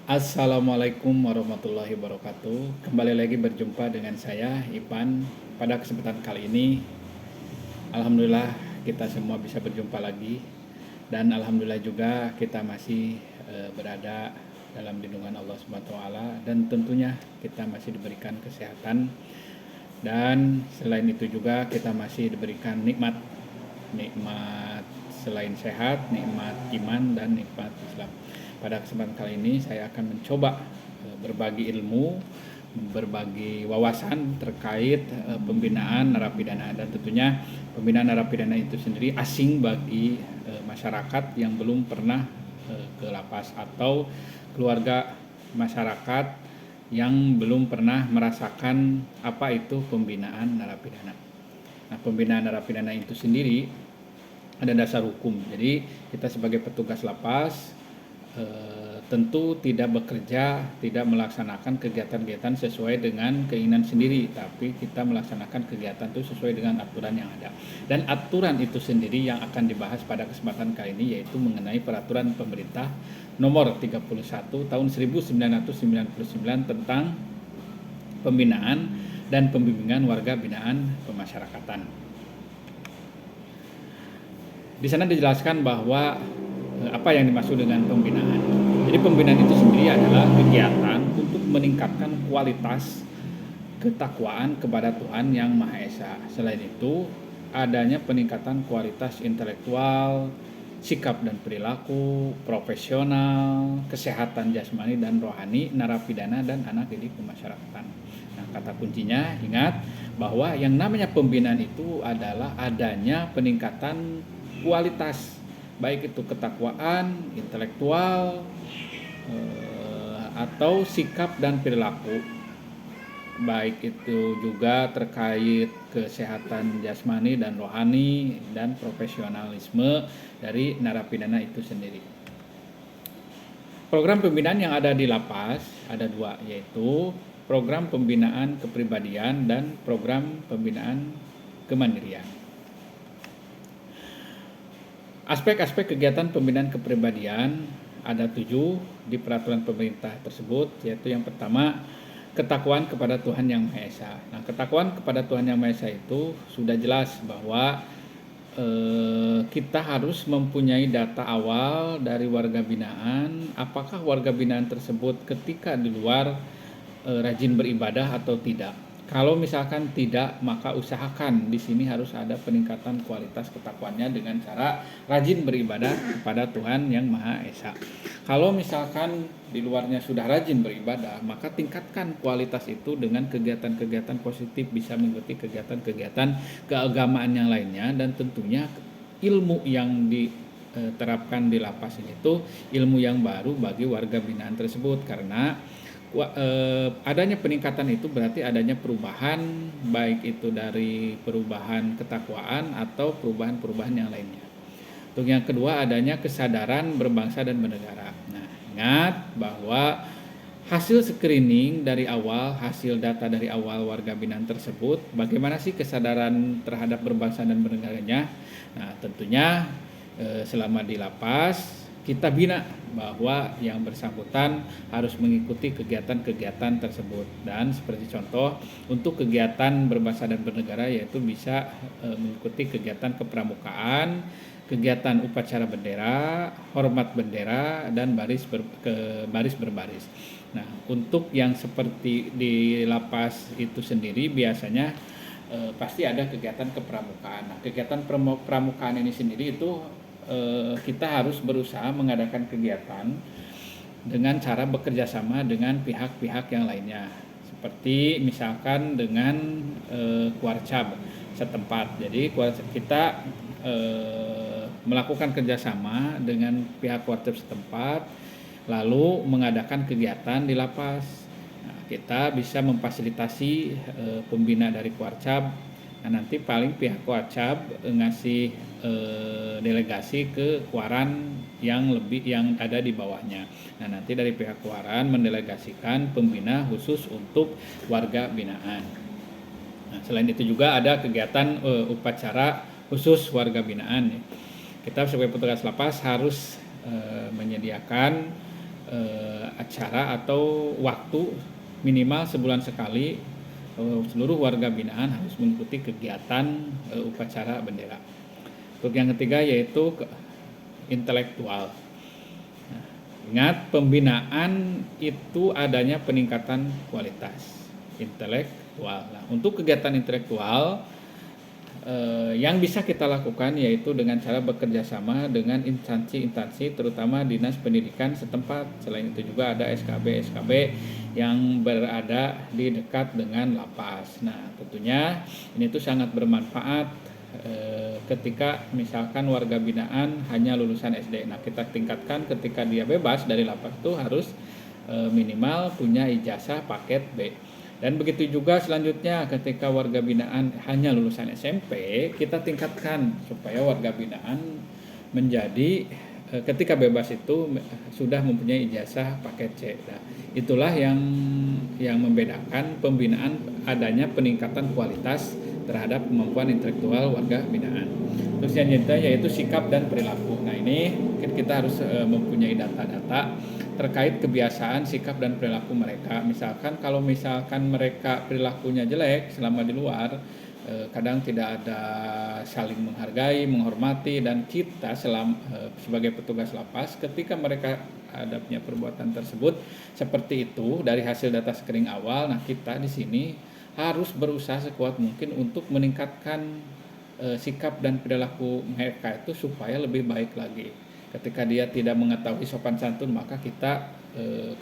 Assalamualaikum warahmatullahi wabarakatuh. Kembali lagi berjumpa dengan saya Ipan. Pada kesempatan kali ini, alhamdulillah kita semua bisa berjumpa lagi, dan alhamdulillah juga kita masih berada dalam lindungan Allah Subhanahu wa taala, dan tentunya kita masih diberikan kesehatan, dan selain itu juga kita masih diberikan nikmat selain sehat, nikmat iman dan nikmat Islam. Pada kesempatan kali ini saya akan mencoba berbagi ilmu, berbagi wawasan terkait pembinaan narapidana, dan tentunya pembinaan narapidana itu sendiri asing bagi masyarakat yang belum pernah ke lapas, atau keluarga masyarakat yang belum pernah merasakan apa itu pembinaan narapidana. Nah, pembinaan narapidana itu sendiri ada dasar hukum. Jadi kita sebagai petugas lapas tentu tidak bekerja, tidak melaksanakan kegiatan-kegiatan sesuai dengan keinginan sendiri, tapi kita melaksanakan kegiatan itu sesuai dengan aturan yang ada. Dan aturan itu sendiri yang akan dibahas pada kesempatan kali ini yaitu mengenai peraturan pemerintah nomor 31 tahun 1999 tentang pembinaan dan pembimbingan warga binaan pemasyarakatan. Di sana dijelaskan bahwa apa yang dimaksud dengan pembinaan. Jadi pembinaan itu sendiri adalah kegiatan untuk meningkatkan kualitas ketakwaan kepada Tuhan Yang Maha Esa. Selain itu, adanya peningkatan kualitas intelektual, sikap dan perilaku, profesional, kesehatan jasmani dan rohani narapidana dan anak didik pemasyarakatan. Nah, kata kuncinya ingat bahwa yang namanya pembinaan itu adalah adanya peningkatan kualitas, baik itu ketakwaan, intelektual, atau sikap dan perilaku, baik itu juga terkait kesehatan jasmani dan rohani dan profesionalisme dari narapidana itu sendiri. Program pembinaan yang ada di lapas ada dua, yaitu program pembinaan kepribadian dan program pembinaan kemandirian. Aspek-aspek kegiatan pembinaan kepribadian ada 7 di peraturan pemerintah tersebut, yaitu yang pertama, ketakwaan kepada Tuhan Yang Maha Esa. Nah, ketakwaan kepada Tuhan Yang Maha Esa itu sudah jelas bahwa kita harus mempunyai data awal dari warga binaan, apakah warga binaan tersebut ketika di luar rajin beribadah atau tidak. Kalau misalkan tidak, maka usahakan di sini harus ada peningkatan kualitas ketakwaannya dengan cara rajin beribadah kepada Tuhan Yang Maha Esa. Kalau misalkan di luarnya sudah rajin beribadah, maka tingkatkan kualitas itu dengan kegiatan-kegiatan positif, bisa mengikuti kegiatan-kegiatan keagamaan yang lainnya, dan tentunya ilmu yang diterapkan di lapas itu ilmu yang baru bagi warga binaan tersebut, karena adanya peningkatan itu berarti adanya perubahan, baik itu dari perubahan ketakwaan atau perubahan-perubahan yang lainnya. Untuk yang kedua, adanya kesadaran berbangsa dan bernegara. Nah, ingat bahwa hasil screening dari awal, hasil data dari awal warga binaan tersebut, bagaimana sih kesadaran terhadap berbangsa dan bernegaranya. Nah, tentunya selama di lapas kita bina bahwa yang bersangkutan harus mengikuti kegiatan-kegiatan tersebut, dan seperti contoh untuk kegiatan berbangsa dan bernegara yaitu bisa mengikuti kegiatan kepramukaan, kegiatan upacara bendera, hormat bendera, dan baris berbaris. Nah, untuk yang seperti di lapas itu sendiri biasanya pasti ada kegiatan kepramukaan. Nah, kegiatan pramukaan ini sendiri itu kita harus berusaha mengadakan kegiatan dengan cara bekerja sama dengan pihak-pihak yang lainnya, seperti misalkan dengan Kuarcab setempat. Jadi kita melakukan kerjasama dengan pihak Kuarcab setempat, lalu mengadakan kegiatan di lapas. Nah, kita bisa memfasilitasi pembina dari Kuarcab. Nah, nanti paling pihak Kuarcab ngasih delegasi ke Kuaran yang ada di bawahnya. Nah, nanti dari pihak Kuaran mendelegasikan pembina khusus untuk warga binaan. Nah, selain itu juga ada kegiatan upacara khusus warga binaan. Kita sebagai petugas lapas harus menyediakan acara atau waktu minimal sebulan sekali seluruh warga binaan harus mengikuti kegiatan upacara bendera. Untuk yang ketiga yaitu intelektual. Nah, ingat, pembinaan itu adanya peningkatan kualitas intelektual. Nah, untuk kegiatan intelektual yang bisa kita lakukan yaitu dengan cara bekerja sama dengan instansi-instansi terutama dinas pendidikan setempat. Selain itu juga ada SKB yang berada di dekat dengan lapas. Nah, tentunya ini tuh sangat bermanfaat ketika misalkan warga binaan hanya lulusan SD. Nah, kita tingkatkan ketika dia bebas dari lapas itu harus minimal punya ijazah paket B. Dan begitu juga selanjutnya ketika warga binaan hanya lulusan SMP, kita tingkatkan supaya warga binaan menjadi ketika bebas itu sudah mempunyai ijazah paket C. Nah, itulah yang membedakan pembinaan adanya peningkatan kualitas terhadap kemampuan intelektual warga binaan. Terus yang ketiga yaitu sikap dan perilaku. Nah, ini mungkin kita harus mempunyai data-data terkait kebiasaan, sikap dan perilaku mereka. Misalkan kalau mereka perilakunya jelek selama di luar, kadang tidak ada saling menghargai, menghormati, dan kita sebagai petugas lapas ketika mereka ada punya perbuatan tersebut seperti itu dari hasil data screening awal. Nah, kita di sini harus berusaha sekuat mungkin untuk meningkatkan sikap dan perilaku mereka itu supaya lebih baik lagi. Ketika dia tidak mengetahui sopan santun, maka kita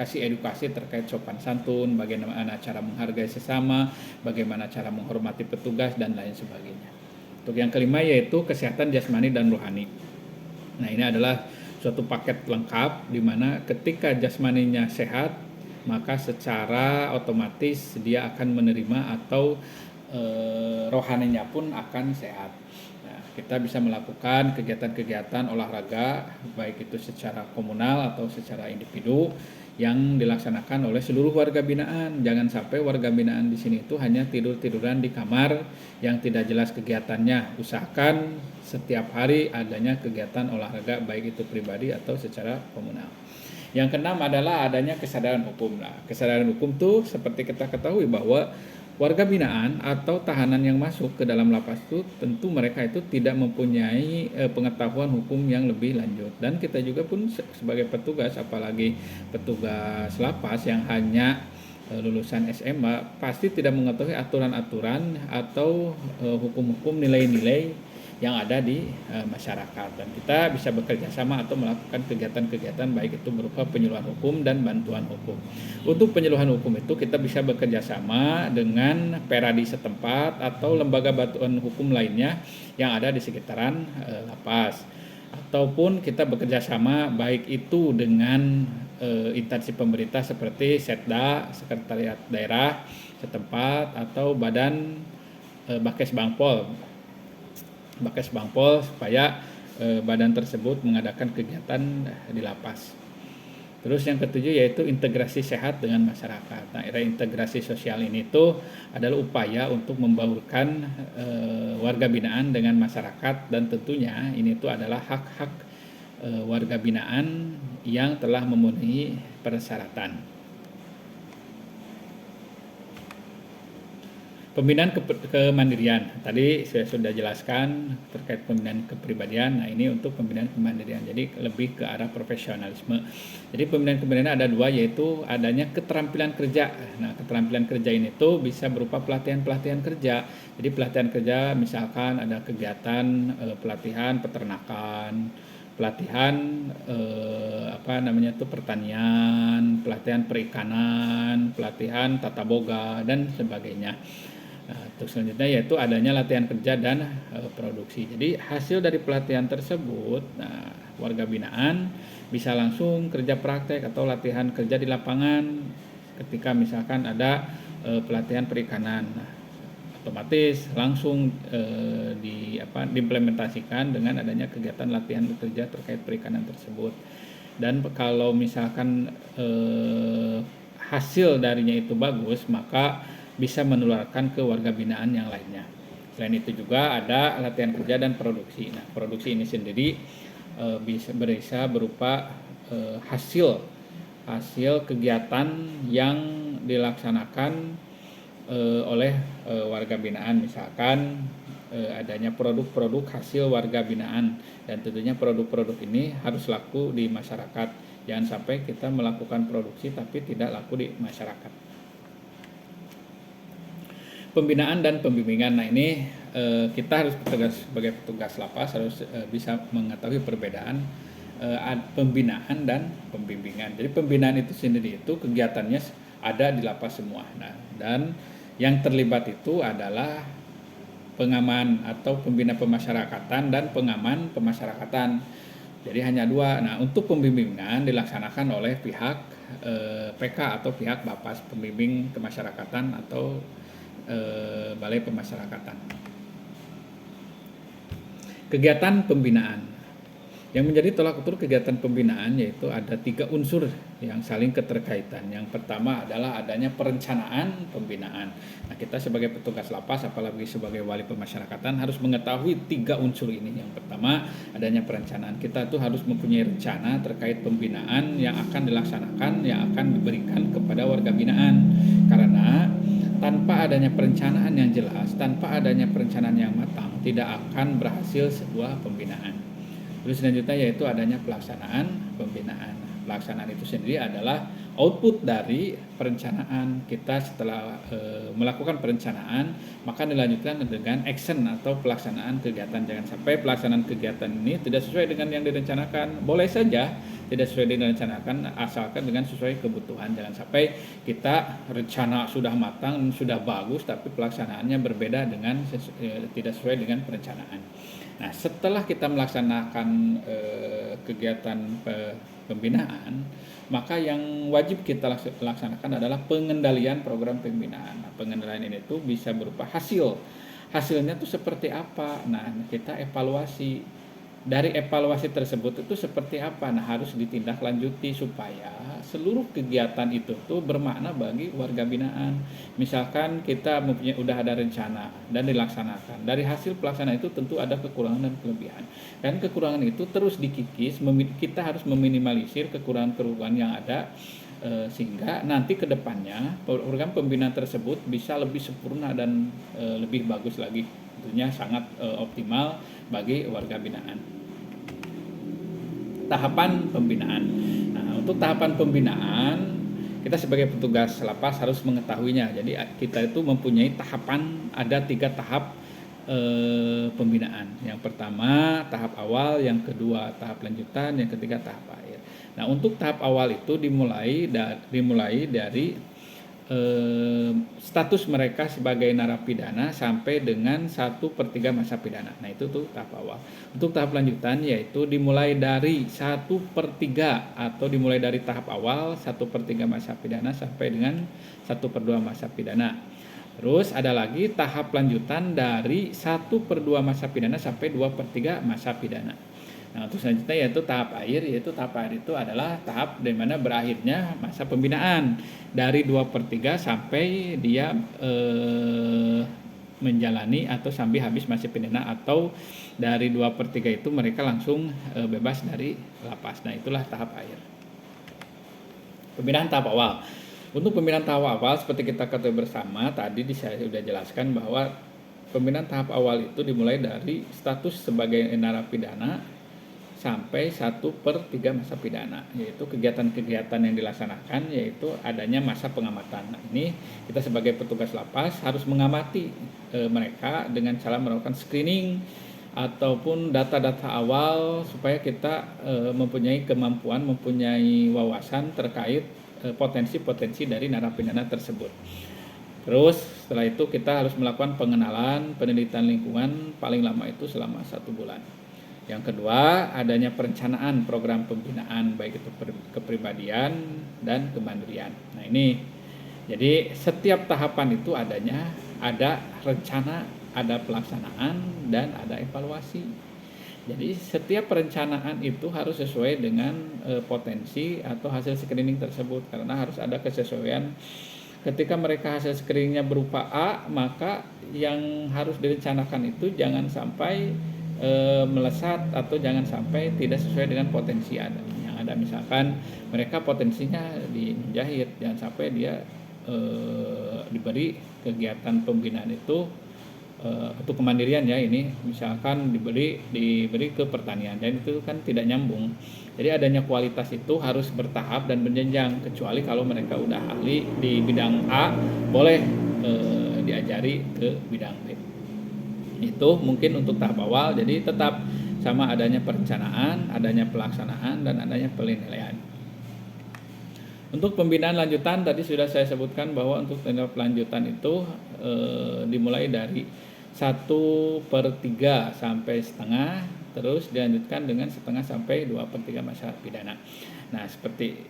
kasih edukasi terkait sopan santun, bagaimana cara menghargai sesama, bagaimana cara menghormati petugas, dan lain sebagainya. Untuk yang kelima yaitu kesehatan jasmani dan rohani. Nah, ini adalah suatu paket lengkap di mana ketika jasmaninya sehat, maka secara otomatis dia akan menerima atau rohaninya pun akan sehat. Kita bisa melakukan kegiatan-kegiatan olahraga baik itu secara komunal atau secara individu yang dilaksanakan oleh seluruh warga binaan. Jangan sampai warga binaan di sini itu hanya tidur-tiduran di kamar yang tidak jelas kegiatannya. Usahakan setiap hari adanya kegiatan olahraga baik itu pribadi atau secara komunal. Yang keenam adalah adanya kesadaran hukum. Nah, kesadaran hukum itu seperti kita ketahui bahwa warga binaan atau tahanan yang masuk ke dalam lapas itu tentu mereka itu tidak mempunyai pengetahuan hukum yang lebih lanjut, dan kita juga pun sebagai petugas, apalagi petugas lapas yang hanya lulusan SMA, pasti tidak mengetahui aturan-aturan atau hukum-hukum, nilai-nilai yang ada di masyarakat. Dan kita bisa bekerja sama atau melakukan kegiatan-kegiatan baik itu berupa penyuluhan hukum dan bantuan hukum. Untuk penyuluhan hukum itu kita bisa bekerja sama dengan peradi setempat atau lembaga bantuan hukum lainnya yang ada di sekitaran lapas, ataupun kita bekerja sama baik itu dengan instansi pemerintah seperti Setda, Sekretariat Daerah setempat, atau Badan Bakes Bangpol supaya badan tersebut mengadakan kegiatan di lapas. Terus yang ketujuh yaitu integrasi sehat dengan masyarakat. Nah, reintegrasi sosial ini tuh adalah upaya untuk membaurkan warga binaan dengan masyarakat, dan tentunya ini tuh adalah hak-hak warga binaan yang telah memenuhi persyaratan. Pembinaan kemandirian, tadi saya sudah jelaskan terkait pembinaan kepribadian. Nah, ini untuk pembinaan kemandirian, jadi lebih ke arah profesionalisme. Jadi pembinaan kemandirian ada dua, yaitu adanya keterampilan kerja. Nah, keterampilan kerja ini tuh bisa berupa pelatihan-pelatihan kerja. Jadi pelatihan kerja misalkan ada kegiatan pelatihan peternakan, pelatihan pertanian, pelatihan perikanan, pelatihan tata boga, dan sebagainya. Nah, untuk selanjutnya yaitu adanya latihan kerja dan produksi. Jadi hasil dari pelatihan tersebut, nah, warga binaan bisa langsung kerja praktek atau latihan kerja di lapangan. Ketika misalkan ada pelatihan perikanan, nah, otomatis langsung diimplementasikan dengan adanya kegiatan latihan kerja terkait perikanan tersebut. Dan kalau misalkan hasil darinya itu bagus, maka bisa menularkan ke warga binaan yang lainnya. Selain itu juga ada latihan kerja dan produksi. Nah, produksi ini sendiri bisa berupa hasil hasil kegiatan yang dilaksanakan oleh warga binaan, misalkan adanya produk-produk hasil warga binaan, dan tentunya produk-produk ini harus laku di masyarakat. Jangan sampai kita melakukan produksi tapi tidak laku di masyarakat. Pembinaan dan pembimbingan. Nah ini kita harus sebagai petugas lapas harus bisa mengetahui perbedaan pembinaan dan pembimbingan. Jadi pembinaan itu sendiri itu kegiatannya ada di lapas semua. Nah, dan yang terlibat itu adalah pengaman atau pembina pemasyarakatan dan pengaman pemasyarakatan. Jadi hanya dua. Nah, untuk pembimbingan dilaksanakan oleh pihak PK atau pihak Bapas, pembimbing kemasyarakatan atau Balai Pemasyarakatan. Kegiatan pembinaan. Yang menjadi tolak ukur kegiatan pembinaan yaitu ada 3 unsur yang saling keterkaitan. Yang pertama adalah adanya perencanaan pembinaan. Nah, kita sebagai petugas lapas, apalagi sebagai wali pemasyarakatan, harus mengetahui 3 unsur ini. Yang pertama adanya perencanaan. Kita itu harus mempunyai rencana terkait pembinaan yang akan dilaksanakan, yang akan diberikan kepada warga binaan. Karena tanpa adanya perencanaan yang jelas, tanpa adanya perencanaan yang matang, tidak akan berhasil sebuah pembinaan. Terus selanjutnya yaitu adanya pelaksanaan pembinaan. Pelaksanaan itu sendiri adalah output dari perencanaan. Kita setelah melakukan perencanaan, maka dilanjutkan dengan action atau pelaksanaan kegiatan. Jangan sampai pelaksanaan kegiatan ini tidak sesuai dengan yang direncanakan. Boleh saja tidak sesuai dengan direncanakan, asalkan dengan sesuai kebutuhan. Jangan sampai kita rencana sudah matang, sudah bagus, tapi pelaksanaannya berbeda dengan tidak sesuai dengan perencanaan. Nah, setelah kita melaksanakan kegiatan pembinaan, maka yang wajib kita laksanakan adalah pengendalian program pembinaan. Nah, pengendalian ini tuh bisa berupa hasilnya tuh seperti apa. Nah, kita evaluasi. Dari evaluasi tersebut itu seperti apa. Nah, harus ditindaklanjuti supaya seluruh kegiatan itu tuh bermakna bagi warga binaan. Misalkan kita udah ada rencana dan dilaksanakan. Dari hasil pelaksanaan itu tentu ada kekurangan dan kelebihan. Dan kekurangan itu terus dikikis. Kita harus meminimalisir kekurangan-kekurangan yang ada sehingga nanti ke depannya program pembinaan tersebut bisa lebih sempurna dan lebih bagus lagi. Tentunya sangat optimal bagi warga binaan. Tahapan pembinaan. Nah, untuk tahapan pembinaan kita sebagai petugas lapas harus mengetahuinya. Jadi kita itu mempunyai tahapan, ada 3 tahap pembinaan. Yang pertama tahap awal, yang kedua tahap lanjutan, yang ketiga tahap akhir. Nah, untuk tahap awal itu dimulai dari status mereka sebagai narapidana sampai dengan 1/3 masa pidana. Nah, itu tuh tahap awal. Untuk tahap lanjutan yaitu dimulai dari 1/3 atau dimulai dari tahap awal 1/3 masa pidana sampai dengan 1/2 masa pidana. Terus ada lagi tahap lanjutan dari 1/2 masa pidana sampai 2/3 masa pidana. Nah, untuk selanjutnya yaitu tahap akhir, itu adalah tahap di mana berakhirnya masa pembinaan dari 2/3 sampai dia menjalani atau sampai habis masa pidana, atau dari 2/3 itu mereka langsung bebas dari lapas. Nah, itulah tahap akhir. Pembinaan tahap awal. Untuk pembinaan tahap awal seperti kita ketahui bersama tadi saya sudah jelaskan bahwa pembinaan tahap awal itu dimulai dari status sebagai narapidana sampai 1/3 masa pidana, yaitu kegiatan-kegiatan yang dilaksanakan yaitu adanya masa pengamatan. Nah, ini kita sebagai petugas lapas harus mengamati mereka dengan cara melakukan screening ataupun data-data awal supaya kita mempunyai kemampuan, mempunyai wawasan terkait potensi-potensi dari narapidana tersebut. Terus setelah itu kita harus melakukan pengenalan, penelitian lingkungan paling lama itu selama 1 bulan. Yang kedua, adanya perencanaan program pembinaan baik itu kepribadian dan kemandirian. Nah, ini jadi setiap tahapan itu ada rencana, ada pelaksanaan, dan ada evaluasi. Jadi setiap perencanaan itu harus sesuai dengan potensi atau hasil screening tersebut, karena harus ada kesesuaian. Ketika mereka hasil screeningnya berupa A, maka yang harus direncanakan itu jangan sampai melesat atau jangan sampai tidak sesuai dengan potensi yang ada. Misalkan mereka potensinya di menjahit, jangan sampai dia diberi kegiatan pembinaan itu untuk kemandirian ya, ini misalkan diberi ke pertanian, dan itu kan tidak nyambung. Jadi adanya kualitas itu harus bertahap dan berjenjang, kecuali kalau mereka udah ahli di bidang A boleh diajari ke bidang B. Itu mungkin untuk tahap awal. Jadi tetap sama adanya perencanaan, adanya pelaksanaan, dan adanya penilaian. Untuk pembinaan lanjutan tadi sudah saya sebutkan bahwa untuk tahap lanjutan itu dimulai dari 1/3 sampai setengah, terus dilanjutkan dengan setengah sampai 2/3 masa pidana. Nah, seperti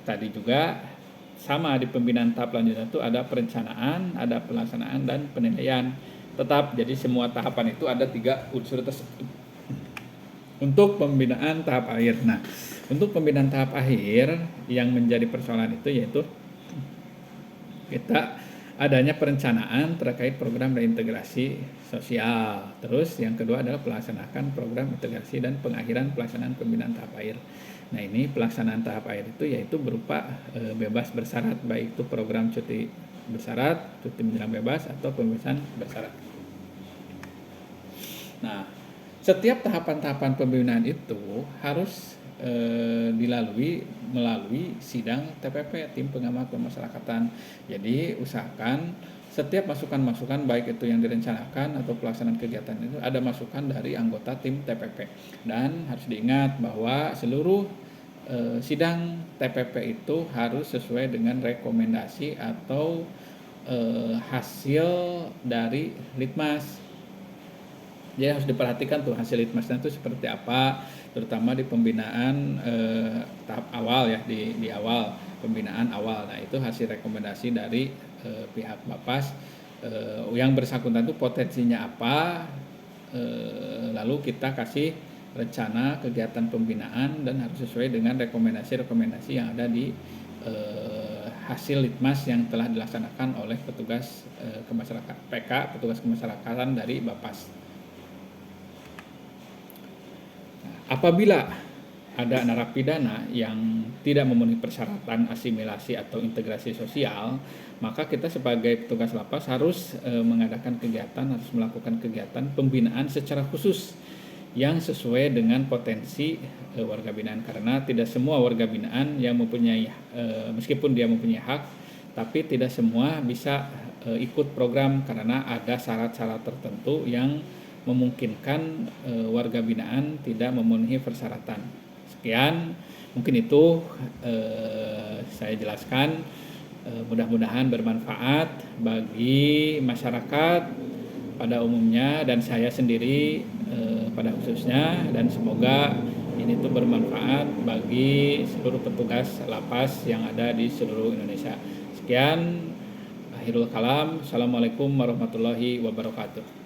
tadi juga sama di pembinaan tahap lanjutan itu ada perencanaan, ada pelaksanaan, dan penilaian. Tetap, jadi semua tahapan itu ada 3 unsur tersebut untuk pembinaan tahap akhir. Nah, untuk pembinaan tahap akhir yang menjadi persoalan itu yaitu kita adanya perencanaan terkait program reintegrasi sosial. Terus yang kedua adalah pelaksanaan program integrasi dan pengakhiran pelaksanaan pembinaan tahap akhir. Nah, ini pelaksanaan tahap akhir itu yaitu berupa bebas bersyarat, baik itu program cuti bersyarat, cuti menjelang bebas, atau pembebasan bersyarat. Nah, setiap tahapan-tahapan pembinaan itu harus melalui sidang TPP, tim pengamat pemasyarakatan. Jadi usahakan setiap masukan-masukan, baik itu yang direncanakan atau pelaksanaan kegiatan itu, ada masukan dari anggota tim TPP. Dan harus diingat bahwa seluruh sidang TPP itu harus sesuai dengan rekomendasi atau hasil dari Litmas. Jadi harus diperhatikan tuh hasil litmasnya itu seperti apa, terutama di pembinaan tahap awal ya, di awal pembinaan awal. Nah, itu hasil rekomendasi dari pihak Bapas, yang bersangkutan itu potensinya apa, lalu kita kasih rencana kegiatan pembinaan dan harus sesuai dengan rekomendasi-rekomendasi yang ada di hasil litmas yang telah dilaksanakan oleh petugas kemasyarakatan PK, petugas kemasyarakatan dari Bapas. Apabila ada narapidana yang tidak memenuhi persyaratan asimilasi atau integrasi sosial, maka kita sebagai petugas lapas harus mengadakan kegiatan, harus melakukan kegiatan pembinaan secara khusus yang sesuai dengan potensi warga binaan, karena tidak semua warga binaan yang mempunyai meskipun dia mempunyai hak, tapi tidak semua bisa ikut program karena ada syarat-syarat tertentu yang memungkinkan warga binaan tidak memenuhi persyaratan. Sekian, mungkin itu saya jelaskan. Mudah-mudahan bermanfaat bagi masyarakat pada umumnya dan saya sendiri pada khususnya, dan semoga ini tuh bermanfaat bagi seluruh petugas lapas yang ada di seluruh Indonesia. Sekian, akhirul kalam. Assalamualaikum warahmatullahi wabarakatuh.